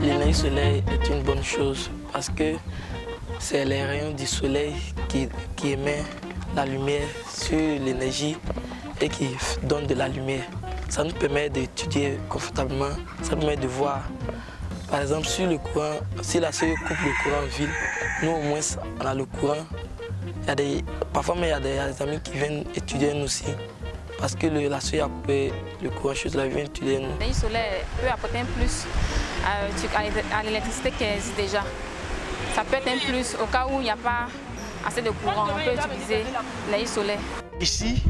L'énergie solaire est une bonne chose parce que c'est les rayons du soleil qui émettent la lumière sur l'énergie et qui donnent de la lumière. Ça nous permet d'étudier confortablement, ça nous permet de voir. Par exemple, si la CE coupe le courant en ville, nous au moins on a le courant. Parfois il y a des amis qui viennent étudier nous aussi. Parce que la CE a coupé le courant chez eux, ils viennent étudier nous. L'énergie solaire peut apporter un plus à l'électricité qui existe déjà. Ça peut être un plus au cas où il n'y a pas assez de courant, on peut utiliser l'énergie solaire. Ici,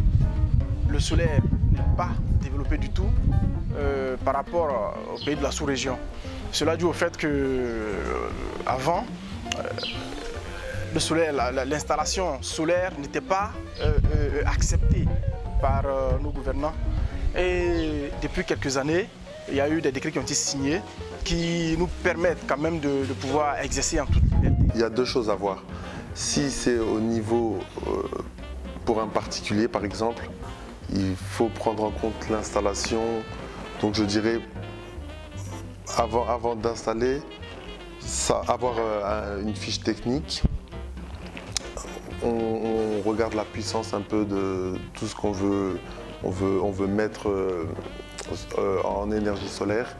le solaire n'est pas développé du tout par rapport aux pays de la sous-région. Cela dû au fait que avant, le solaire, l'installation solaire n'était pas acceptée par nos gouvernants. Et depuis quelques années, il y a eu des décrets qui ont été signés qui nous permettent quand même de pouvoir exercer en toute liberté. Il y a deux choses à voir. Si c'est au niveau, pour un particulier par exemple, il faut prendre en compte l'installation. Donc je dirais, avant d'installer, avoir une fiche technique. On regarde la puissance un peu de tout ce qu'on veut, on veut mettre en énergie solaire.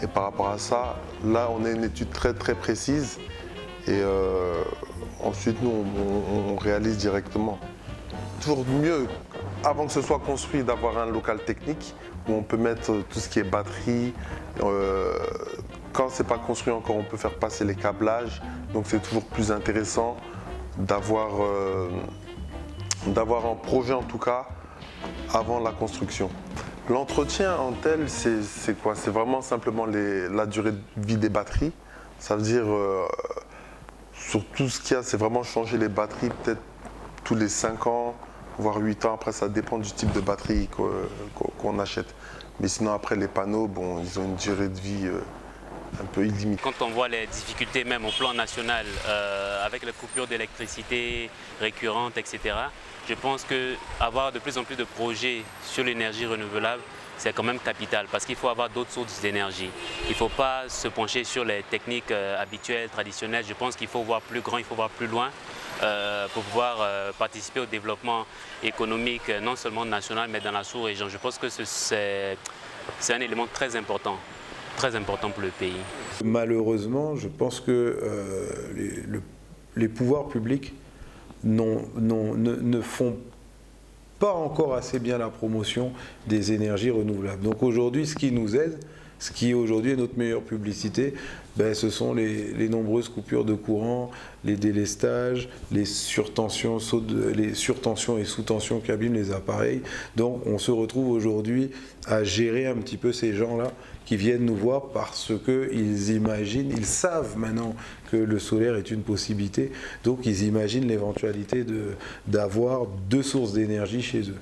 Et par rapport à ça, là on a une étude très précise et ensuite nous on réalise directement. Toujours mieux, avant que ce soit construit, d'avoir un local technique où on peut mettre tout ce qui est batterie. Quand c'est pas construit encore, on peut faire passer les câblages, donc c'est toujours plus intéressant d'avoir un projet en tout cas avant la construction. L'entretien en tel, c'est quoi? C'est vraiment simplement la durée de vie des batteries. Ça veut dire, sur tout ce qu'il y a, c'est vraiment changer les batteries peut-être tous les 5 ans, voire 8 ans. Après, ça dépend du type de batterie qu'on achète. Mais sinon, après, les panneaux, bon, ils ont une durée de vie un peu illimitée. Quand on voit les difficultés même au plan national, avec les coupures d'électricité récurrentes, etc., je pense qu'avoir de plus en plus de projets sur l'énergie renouvelable, c'est quand même capital parce qu'il faut avoir d'autres sources d'énergie. Il ne faut pas se pencher sur les techniques habituelles, traditionnelles. Je pense qu'il faut voir plus grand, il faut voir plus loin pour pouvoir participer au développement économique, non seulement national, mais dans la sous-région. Je pense que c'est un élément très important pour le pays. Malheureusement, je pense que les pouvoirs publics ne font pas encore assez bien la promotion des énergies renouvelables. Donc aujourd'hui, ce qui nous aide, ce qui aujourd'hui est notre meilleure publicité, ce sont les nombreuses coupures de courant, les délestages, les surtensions et sous-tensions qu'abîment les appareils. Donc on se retrouve aujourd'hui à gérer un petit peu ces gens-là qui viennent nous voir parce qu'ils imaginent, ils savent maintenant que le solaire est une possibilité, donc ils imaginent l'éventualité d'avoir 2 sources d'énergie chez eux.